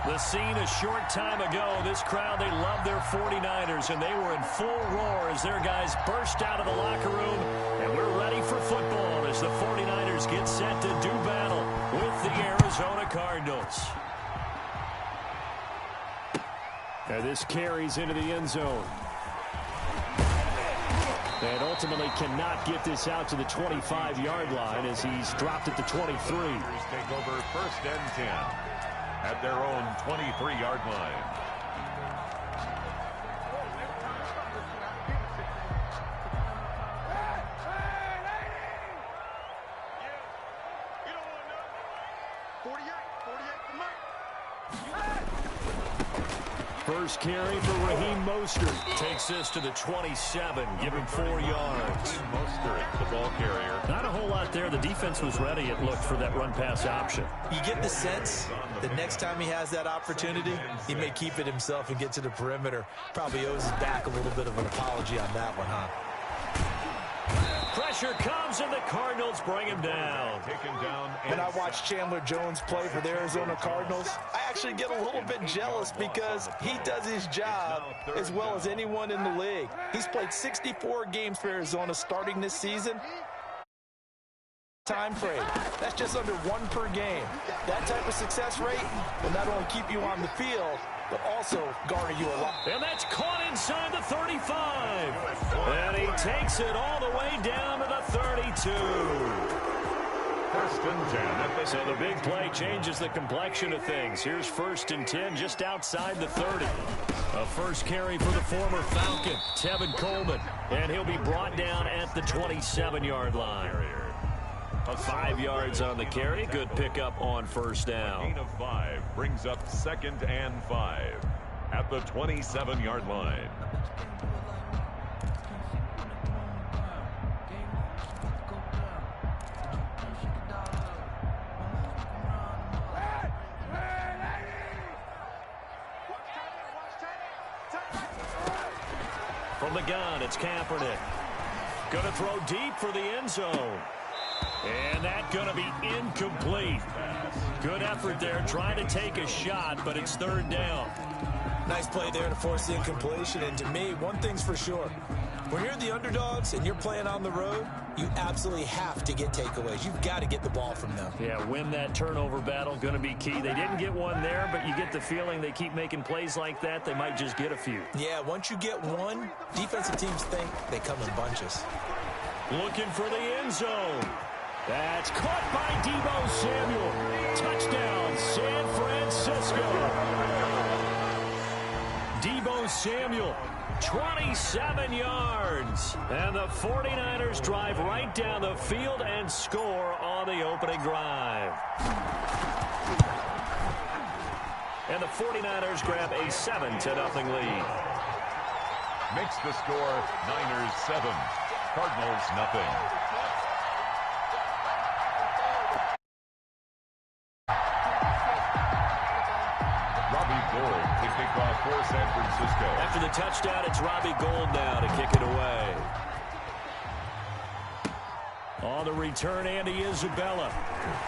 The scene a short time ago. This crowd, they love their 49ers, and they were in full roar as their guys burst out of the locker room. And we're ready for football as the 49ers get set to do battle with the Arizona Cardinals. And this carries into the end zone. And ultimately cannot get this out to the 25-yard line as he's dropped at the 23. Take over 1st and 10 at their own 23-yard line. First carry for Raheem Mostert. Takes this to the 27. Give him 4 yards. Mostert, the ball carrier. Not a whole lot there. The defense was ready, it looked, for that run-pass option. You get the sense that next time he has that opportunity, he may keep it himself and get to the perimeter. Probably owes his back a little bit of an apology on that one, huh? Pressure comes, and the Cardinals bring him down. Taken down. When I watch Chandler Jones play for the Arizona Cardinals, I actually get a little bit jealous because he does his job as well as anyone in the league. He's played 64 games for Arizona starting this season. Time frame. That's just under 1 per game. That type of success rate will not only keep you on the field, but also garner you a lot. And that's caught inside the 35. And he takes it all the way down to the 32. 1st and 10. So the big play changes the complexion of things. Here's 1st and 10 just outside the 30. A first carry for the former Falcon, Tevin Coleman. And he'll be brought down at the 27-yard line. 5 yards on the carry. Good pickup on 1st down. Gain of 5 brings up 2nd and 5 at the 27-yard line. From the gun, it's Kaepernick. Going to throw deep for the end zone. And that's going to be incomplete. Good effort there, trying to take a shot, but it's 3rd down. Nice play there to force the incompletion. And to me, one thing's for sure. When you're the underdogs and you're playing on the road, you absolutely have to get takeaways. You've got to get the ball from them. Yeah, win that turnover battle, going to be key. They didn't get one there, but you get the feeling they keep making plays like that, they might just get a few. Yeah, once you get one, defensive teams think they come in bunches. Looking for the end zone. That's caught by Deebo Samuel. Touchdown, San Francisco. Deebo Samuel, 27 yards. And the 49ers drive right down the field and score on the opening drive. And the 49ers grab a 7-0 lead. Makes the score Niners 7, Cardinals nothing. For San Francisco. After the touchdown, it's Robbie Gould now to kick it away. On the return, Andy Isabella.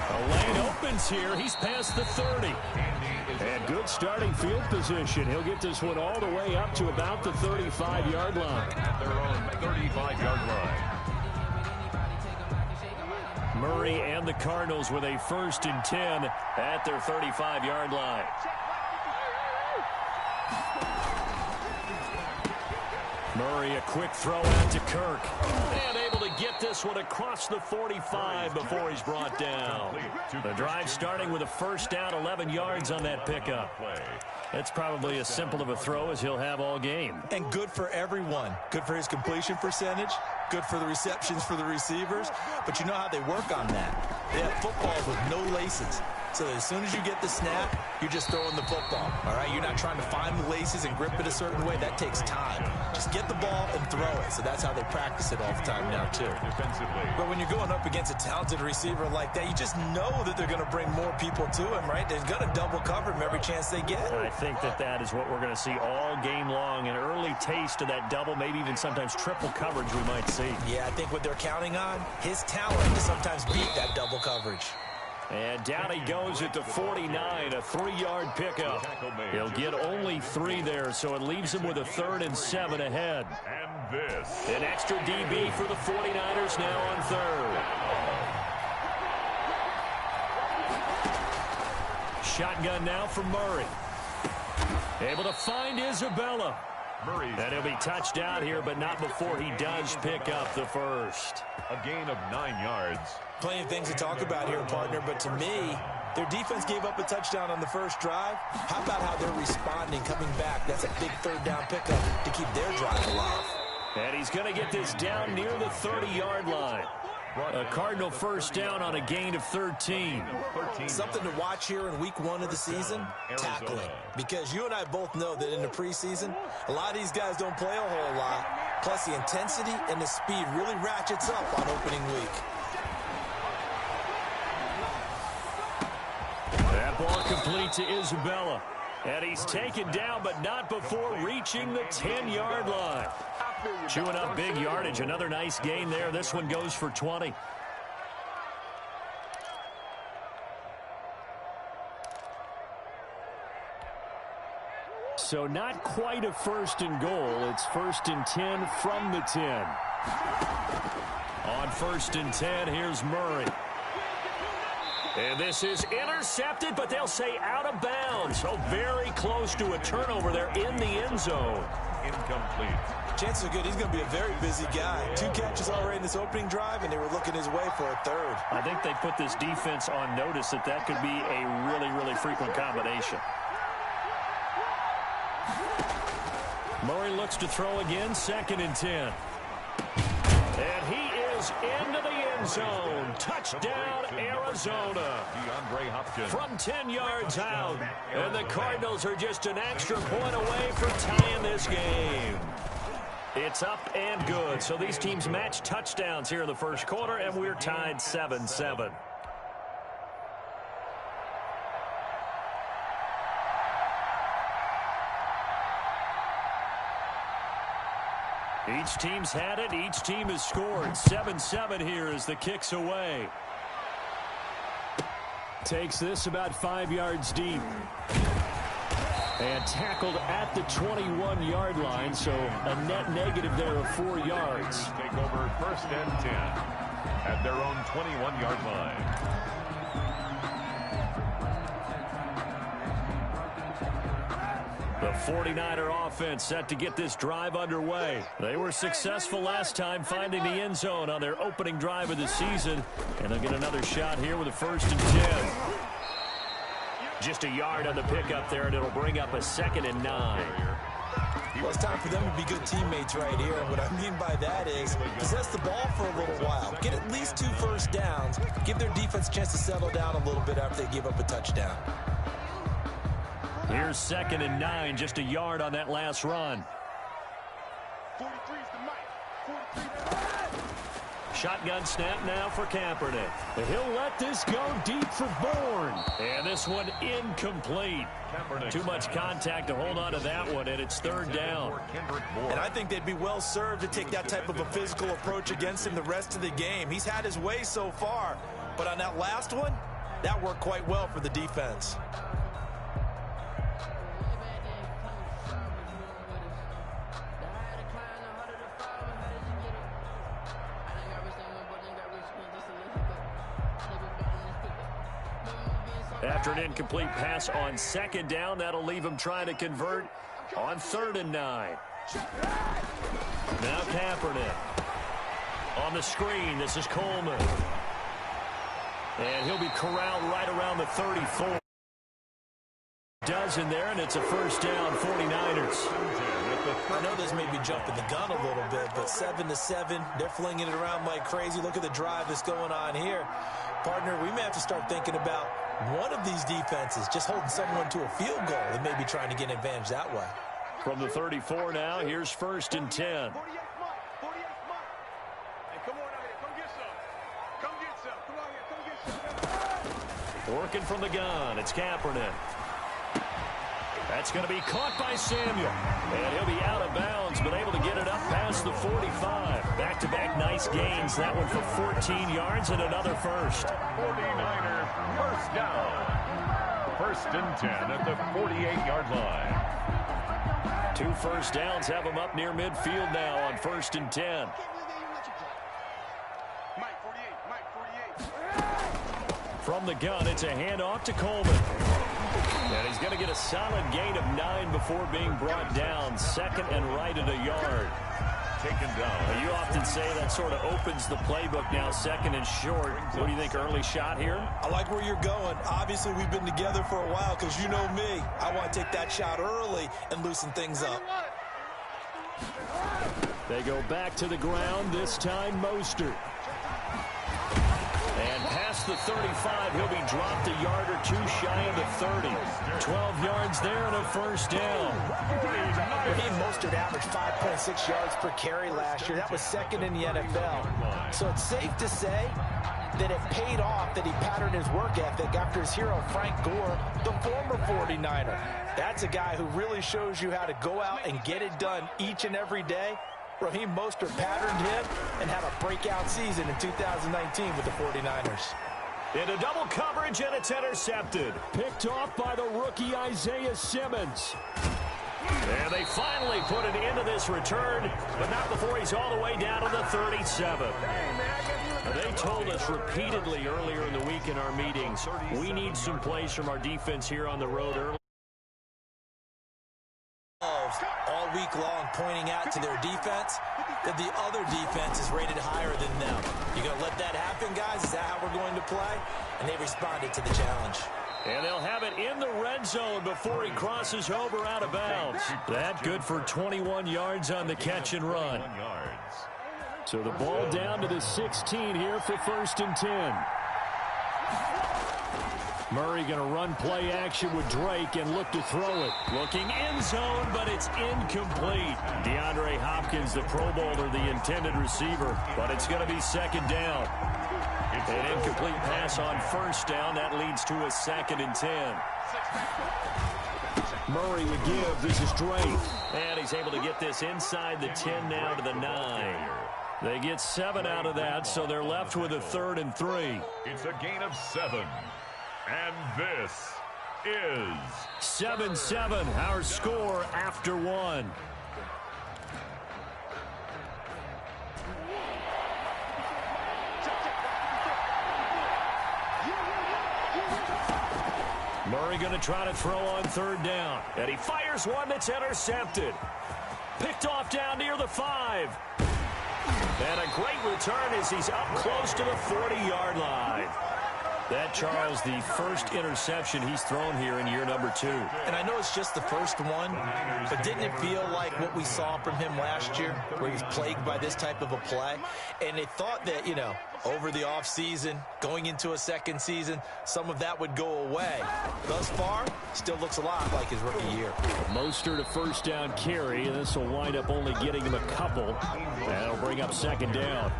The lane opens here. He's past the 30. And good starting field position. He'll get this one all the way up to about the 35-yard line. At their own 35-yard line. Murray and the Cardinals with a 1st and 10 at their 35-yard line. Murray, a quick throw out to Kirk. And able to get this one across the 45 before he's brought down. The drive starting with a 1st down, 11 yards on that pickup. That's probably as simple of a throw as he'll have all game. And good for everyone. Good for his completion percentage. Good for the receptions for the receivers. But you know how they work on that. They have footballs with no laces. So as soon as you get the snap, you're just throwing the football, all right? You're not trying to find the laces and grip it a certain way. That takes time. Just get the ball and throw it. So that's how they practice it all the time now, too. Defensively. But when you're going up against a talented receiver like that, you just know that they're going to bring more people to him, right? They're going to double cover him every chance they get. I think that is what we're going to see all game long. An early taste of that double, maybe even sometimes triple coverage we might see. Yeah, I think what they're counting on, his talent to sometimes beat that double coverage. And down he goes at the 49, a 3-yard pickup. He'll get only 3 there, so it leaves him with a 3rd and 7 ahead. And this. An extra DB for the 49ers now on 3rd. Shotgun now from Murray. Able to find Isabella. And he'll be touched out here, but not before he does pick up the first. A gain of 9 yards. Plenty of things to talk about here, partner, but to me, their defense gave up a touchdown on the first drive. How about how they're responding, coming back? That's a big 3rd down pickup to keep their drive alive. And he's going to get this down near the 30-yard line. A Cardinal first down on a gain of 13. Something to watch here in week 1 of the season, tackling. Because you and I both know that in the preseason, a lot of these guys don't play a whole lot. Plus, the intensity and the speed really ratchets up on opening week. That ball complete to Isabella. And he's taken down, but not before reaching the 10-yard line. Chewing up big yardage. Another nice gain there. This one goes for 20. So not quite a 1st and goal. It's 1st and 10 from the 10. On 1st and 10, here's Murray. And this is intercepted, but they'll say out of bounds. So very close to a turnover there in the end zone. Incomplete. Chances are good. He's going to be a very busy guy. 2 catches already in this opening drive, and they were looking his way for a 3rd. I think they put this defense on notice that could be a really, really frequent combination. Murray looks to throw again, 2nd and 10. And he is into the end zone. Touchdown, Arizona. From 10 yards out. And the Cardinals are just an extra point away from tying this game. It's up and good. So these teams match touchdowns here in the first quarter, and we're tied 7-7. Each team's had it. Each team has scored. 7-7 here as the kick's away. Takes this about 5 yards deep. And tackled at the 21-yard line, so a net negative there of 4 yards. Take over 1st and 10 at their own 21-yard line. The 49er offense set to get this drive underway. They were successful last time finding the end zone on their opening drive of the season. And they'll get another shot here with a 1st and 10. Just a yard on the pickup there, and it'll bring up a 2nd and 9. Well, it's time for them to be good teammates right here. And what I mean by that is possess the ball for a little while. Get at least 2 first downs. Give their defense a chance to settle down a little bit after they give up a touchdown. Here's 2nd and 9, just a yard on that last run. Shotgun snap now for Kaepernick. He'll let this go deep for Bourne. And this one incomplete. Too much contact to hold on to that one, and it's 3rd down. And I think they'd be well served to take that type of a physical approach against him the rest of the game. He's had his way so far, but on that last one, that worked quite well for the defense. After an incomplete pass on 2nd down, that'll leave him trying to convert on 3rd and 9. Now Kaepernick. On the screen, this is Coleman. And he'll be corralled right around the 34. Does in there, and it's a 1st down, 49ers. I know this may be jumping the gun a little bit, but 7-7, they're flinging it around like crazy. Look at the drive that's going on here. Partner, we may have to start thinking about one of these defenses just holding someone to a field goal and maybe trying to get an advantage that way. From the 34 now, here's 1st and 10. Working from the gun, it's Kaepernick. That's going to be caught by Samuel. And he'll be out of bounds, but able to get it up past the 45. Back-to-back night nice gains. That one for 14 yards and another first. 49er first down. 1st and 10 at the 48-yard line. 2 first downs have them up near midfield now on 1st and 10. From the gun, it's a handoff to Coleman. And he's going to get a solid gain of 9 before being brought down. 2nd and right at a yard. Taken down. You often say that sort of opens the playbook now, 2nd and short. What do you think, early shot here? I like where you're going. Obviously, we've been together for a while because you know me. I want to take that shot early and loosen things up. They go back to the ground, this time Mostert. And past the 35, he'll be dropped a yard or 2 shy of the 30. 12 yards there and a first down. Raheem Mostert averaged 5.6 yards per carry last year. That was 2nd in the NFL. So it's safe to say that it paid off that he patterned his work ethic after his hero Frank Gore, the former 49er. That's a guy who really shows you how to go out and get it done each and every day. Raheem Mostert patterned him and had a breakout season in 2019 with the 49ers. Into double coverage, and it's intercepted. Picked off by the rookie Isaiah Simmons. And they finally put an end to this return, but not before he's all the way down to the 37. They told us repeatedly earlier in the week in our meetings, we need some plays from our defense here on the road early. All week long pointing out to their defense that the other defense is rated higher than them. You going to let that happen, guys? Is that how we're going to play? And they responded to the challenge. And they'll have it in the red zone before he crosses over out of bounds. That good for 21 yards on the catch and run. So the ball down to the 16 here for 1st and 10. Murray going to run play action with Drake and look to throw it. Looking end zone, but it's incomplete. DeAndre Hopkins, the Pro Bowler, the intended receiver, but it's going to be 2nd down. An incomplete pass on 1st down. That leads to a 2nd and 10. Murray to give. This is Drake. And he's able to get this inside the 10 now to the 9. They get 7 out of that, so they're left with a 3rd and 3. It's a gain of 7. And this is 7-7, our score after 1. Murray going to try to throw on 3rd down. And he fires one that's intercepted. Picked off down near the 5. And a great return as he's up close to the 40-yard line. That, Charles, the first interception he's thrown here in year number 2. And I know it's just the first one, but didn't it feel like what we saw from him last year, where he was plagued by this type of a play? And they thought that, you know, over the offseason, going into a 2nd season, some of that would go away. Thus far, still looks a lot like his rookie year. Mostert a 1st down carry, and this will wind up only getting him a couple. That'll bring up 2nd down.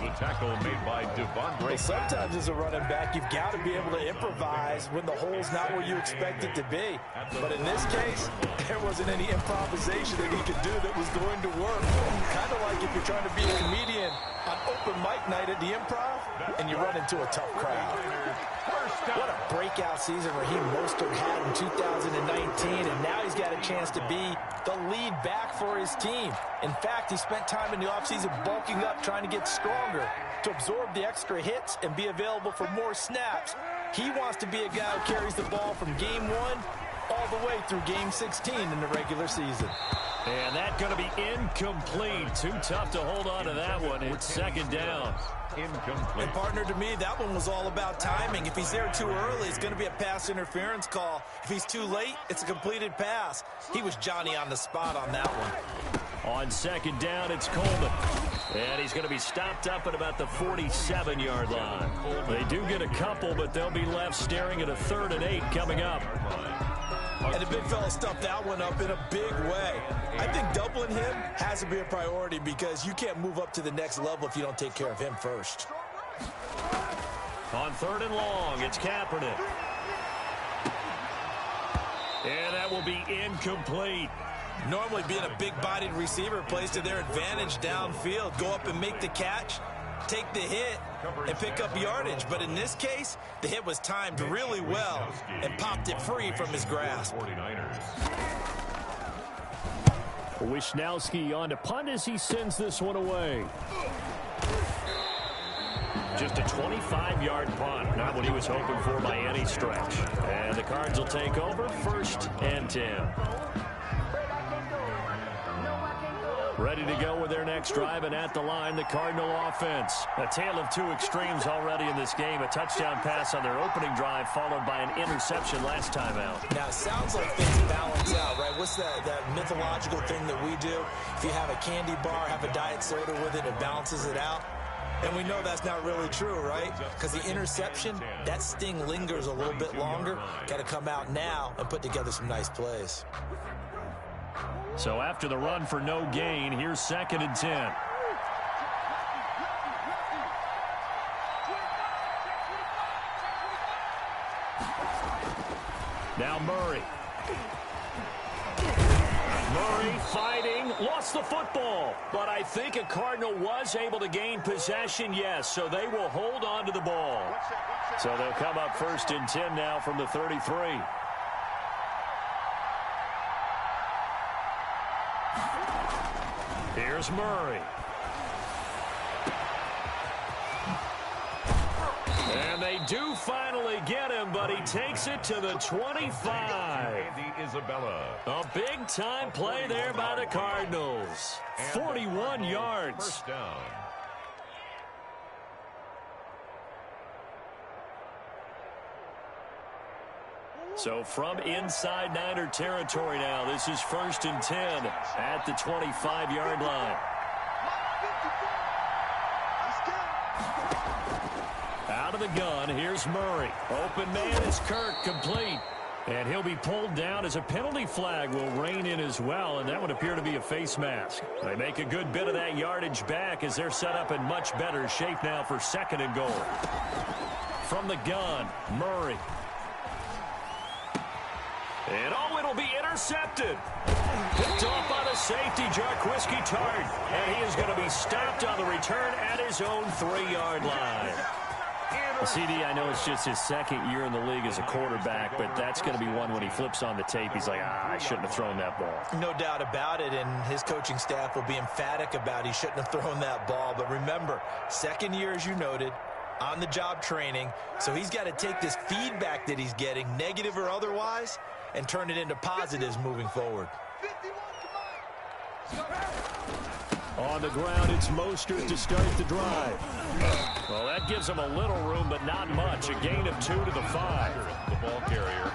the tackle made by Devondre. Well, sometimes as a running back, you've got to be able to improvise when the hole's not where you expect it to be. But in this case, there wasn't any improvisation that he could do that was going to work. Kind of like if you're trying to be a comedian on open mic night at the Improv and you run into a tough crowd. What a breakout season Raheem Mostert had in 2019, and now he's got a chance to be the lead back for his team. In fact, he spent time in the offseason bulking up, trying to get stronger to absorb the extra hits and be available for more snaps. He wants to be a guy who carries the ball from game 1 all the way through game 16 in the regular season. And that's going to be incomplete. Too tough to hold on to that one. It's second down. Incomplete. And partner, to me, that one was all about timing. If he's there too early, it's going to be a pass interference call. If he's too late, it's a completed pass. He was Johnny on the spot on that one. On second down, it's Coleman. And he's going to be stopped up at about the 47-yard line. They do get a couple, but they'll be left staring at a 3rd and 8 coming up. And the big fella stuffed that one up in a big way. I think doubling him has to be a priority because you can't move up to the next level if you don't take care of him first. On 3rd and long, it's Kaepernick. And that will be incomplete. Normally being a big-bodied receiver plays to their advantage downfield. Go up and make the catch, take the hit, and pick up yardage. But in this case, the hit was timed really well and popped it free from his grasp. Wishnowski on to punt as he sends this one away. Just a 25-yard punt. Not what he was hoping for by any stretch. And the Cards will take over 1st and 10. Ready to go with their next drive, and at the line, the Cardinal offense. A tale of two extremes already in this game. A touchdown pass on their opening drive, followed by an interception last time out. Now, it sounds like things balance out, right? What's that mythological thing that we do? If you have a candy bar, have a diet soda with it, it balances it out. And we know that's not really true, right? Because the interception, that sting lingers a little bit longer. Got to come out now and put together some nice plays. So after the run for no gain, here's 2nd and 10. Now Murray. Murray fighting, lost the football. But I think a Cardinal was able to gain possession, yes. So they will hold on to the ball. So they'll come up 1st and 10 now from the 33. Here's Murray. And they do finally get him, but he takes it to the 25. A big-time play there by the Cardinals. 41 yards. First down. So from inside Niner territory now, this is 1st and 10 at the 25-yard line. Out of the gun, here's Murray. Open man is Kirk, complete. And he'll be pulled down as a penalty flag will rein in as well, and that would appear to be a face mask. They make a good bit of that yardage back as they're set up in much better shape now for 2nd and goal. From the gun, Murray. And it'll be intercepted. Picked off by the safety, Jarquiski Tart. And he is going to be stopped on the return at his own 3-yard line. CD, I know it's just his 2nd year in the league as a quarterback, but that's going to be one when he flips on the tape. He's like, I shouldn't have thrown that ball. No doubt about it, and his coaching staff will be emphatic about he shouldn't have thrown that ball. But remember, 2nd year, as you noted, on-the-job training, so he's got to take this feedback that he's getting, negative or otherwise, and turn it into positives moving forward. On the ground, it's Mostert to start the drive. Well, that gives him a little room, but not much. A gain of 2 to the 5. The ball carrier.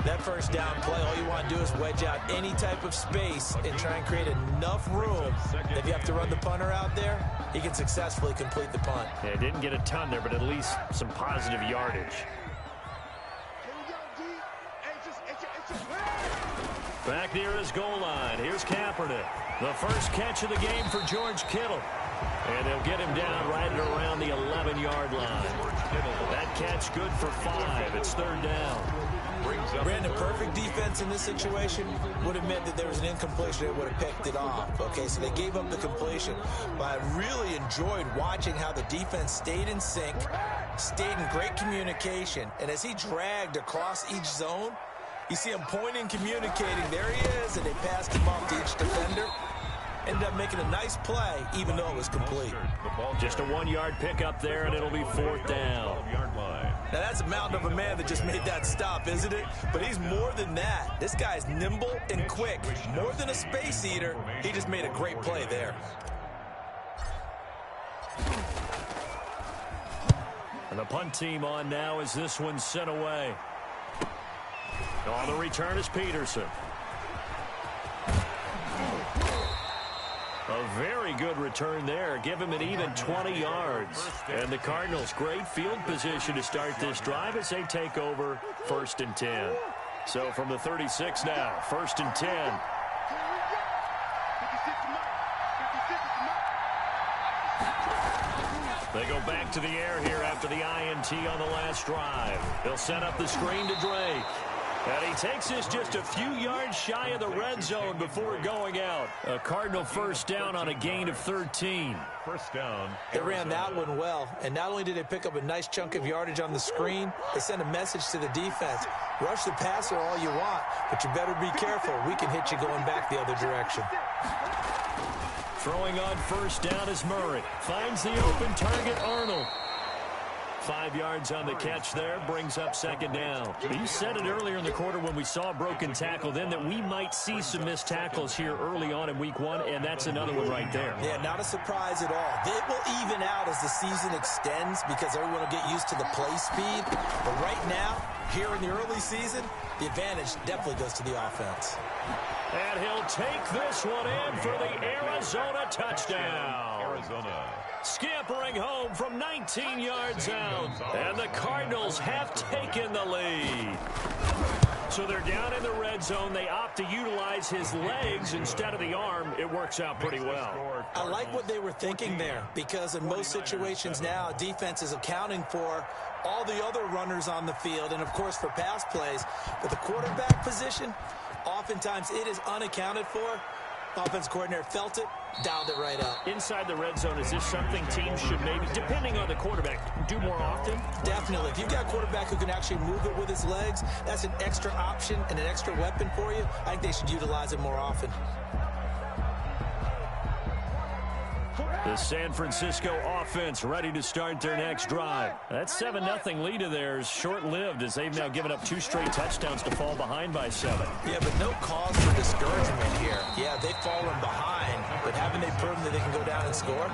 That first down play, all you want to do is wedge out any type of space and try and create enough room. If you have to run the punter out there, he can successfully complete the punt. Yeah, didn't get a ton there, but at least some positive yardage. Back near his goal line, here's Kaepernick. The first catch of the game for George Kittle. And they'll get him down right at around the 11-yard line. That catch good for 5. It's 3rd down. Brandon, perfect defense in this situation would have meant that there was an incompletion. They would have picked it off. Okay, so they gave up the completion. But I really enjoyed watching how the defense stayed in sync, stayed in great communication. And as he dragged across each zone, you see him pointing, communicating. There he is, and they passed him off to each defender. Ended up making a nice play, even though it was complete. Just a 1-yard pickup there, and it'll be 4th down. Now, that's a mountain of a man that just made that stop, isn't it? But he's more than that. This guy's nimble and quick. More than a space eater, he just made a great play there. And the punt team on now as this one's sent away. On the return is Peterson. A very good return there. Give him an even 20 yards. And the Cardinals, great field position to start this drive as they take over 1st and 10. So from the 36 now, 1st and 10. They go back to the air here after the INT on the last drive. They'll set up the screen to Drake. And he takes this just a few yards shy of the red zone before going out. A Cardinal first down on a gain of 13. First down. They ran that one well, and not only did they pick up a nice chunk of yardage on the screen, they sent a message to the defense. Rush the passer all you want, but you better be careful. We can hit you going back the other direction. Throwing on first down is Murray. Finds the open target, Arnold. 5 yards on the catch there, brings up second down. You said it earlier in the quarter when we saw a broken tackle then that we might see some missed tackles here early on in week 1, and that's another one right there. Yeah, not a surprise at all. It will even out as the season extends because everyone will get used to the play speed. But right now, here in the early season, the advantage definitely goes to the offense. And he'll take this one in for the Arizona touchdown. Arizona. Scampering home from 19 yards out. And the Cardinals have taken the lead. So they're down in the red zone. They opt to utilize his legs instead of the arm. It works out pretty well. I like what they were thinking there because in most situations now, defense is accounting for all the other runners on the field and, of course, for pass plays. But the quarterback position, oftentimes it is unaccounted for. Offense coordinator felt it, dialed it right up. Inside the red zone, is this something teams should maybe, depending on the quarterback, do more often? Definitely. If you've got a quarterback who can actually move it with his legs, that's an extra option and an extra weapon for you. I think they should utilize it more often. The San Francisco offense ready to start their next drive. That 7-0 lead of theirs short-lived as they've now given up 2 straight touchdowns to fall behind by 7. Yeah, but no cause for discouragement here. Yeah, they've fallen behind, but haven't they proven that they can go down and score?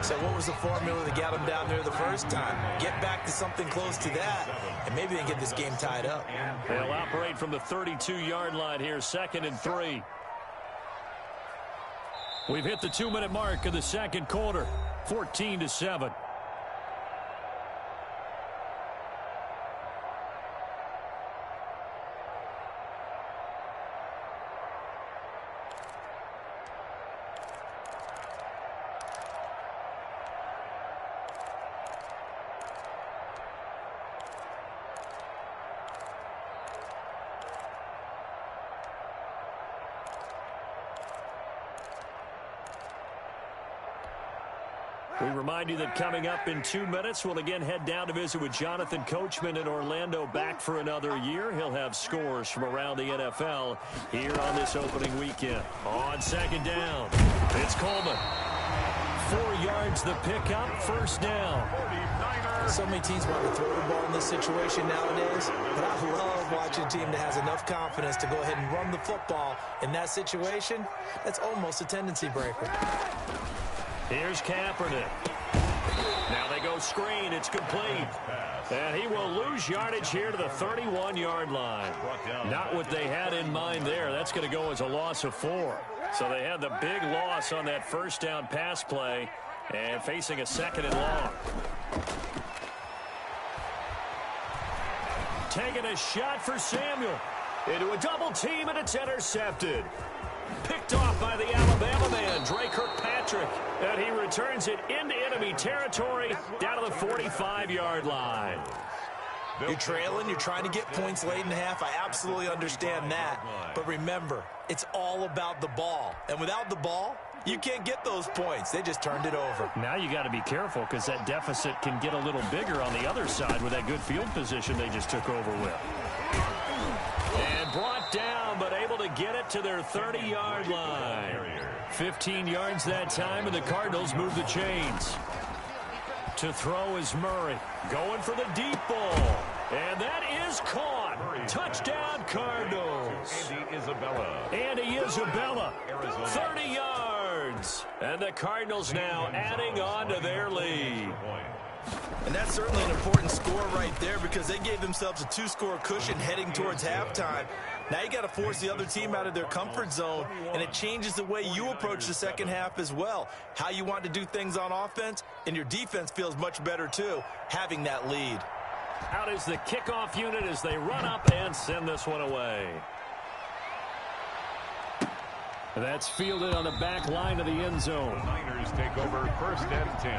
So what was the formula that got them down there the first time? Get back to something close to that, and maybe they can get this game tied up. They'll operate from the 32-yard line here, 2nd and 3. We've hit the 2-minute mark of the second quarter, 14-7. We remind you that coming up in 2 minutes, we'll again head down to visit with Jonathan Coachman in Orlando, back for another year. He'll have scores from around the NFL here on this opening weekend. On second down, it's Coleman. 4 yards the pickup, first down. So many teams want to throw the ball in this situation nowadays, but I love watching a team that has enough confidence to go ahead and run the football. In that situation, that's almost a tendency breaker. Here's Kaepernick. Now they go screen. It's complete. And he will lose yardage here to the 31-yard line. Not what they had in mind there. That's going to go as a loss of 4. So they had the big loss on that first down pass play and facing a 2nd and long. Taking a shot for Samuel. Into a double team, and it's intercepted. Picked off by the Alabama man, Drake Kirkpatrick. And he returns it into enemy territory down to the 45-yard line. You're trailing, you're trying to get points late in the half. I absolutely understand that. But remember, it's all about the ball. And without the ball, you can't get those points. They just turned it over. Now you got to be careful because that deficit can get a little bigger on the other side with that good field position they just took over with. And brought down, but able to get it to their 30-yard line. 15 yards that time, and the Cardinals move the chains. To throw is Murray. Going for the deep ball. And that is caught. Touchdown, Cardinals. Andy Isabella. 30 yards. And the Cardinals now adding on to their lead. And that's certainly an important score right there because they gave themselves a 2-score cushion heading towards halftime. Now you got to force the other team out of their comfort zone, and it changes the way you approach the second half as well. How you want to do things on offense, and your defense feels much better too, having that lead. Out is the kickoff unit as they run up and send this one away. That's fielded on the back line of the end zone. The Niners take over 1st and 10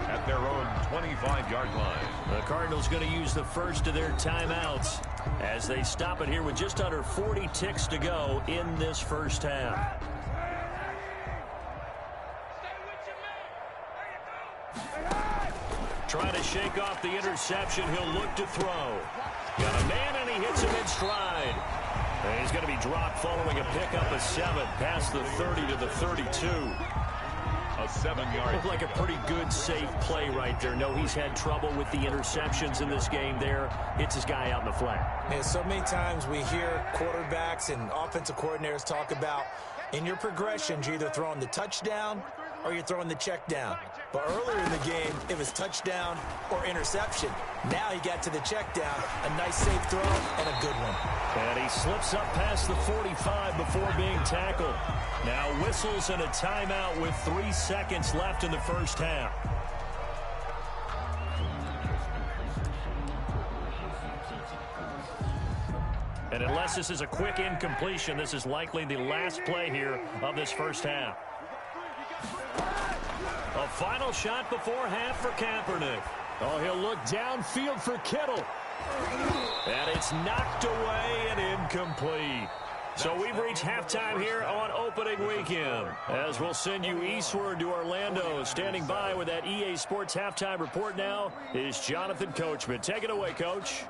at their own 25-yard line. The Cardinals going to use the first of their timeouts as they stop it here with just under 40 ticks to go in this first half. Trying to shake off the interception. He'll look to throw. Got a man, and he hits him in stride. And he's going to be dropped following a pickup of 7 past the 30 to the 32. A 7-yard. Looked like a pretty good, safe play right there. No, he's had trouble with the interceptions in this game there. Hits his guy out in the flat. Yeah, so many times we hear quarterbacks and offensive coordinators talk about in your progressions, you're either throwing the touchdown or you're throwing the check down. But earlier in the game, it was touchdown or interception. Now he got to the check down, a nice safe throw, and a good one. And he slips up past the 45 before being tackled. Now whistles and a timeout with 3 seconds left in the first half. And unless this is a quick incompletion, this is likely the last play here of this first half. A final shot before half for Kaepernick. Oh, he'll look downfield for Kittle. And it's knocked away and incomplete. So we've reached halftime here on opening weekend. As we'll send you eastward to Orlando. Standing by with that EA Sports halftime report now is Jonathan Coachman. Take it away, Coach.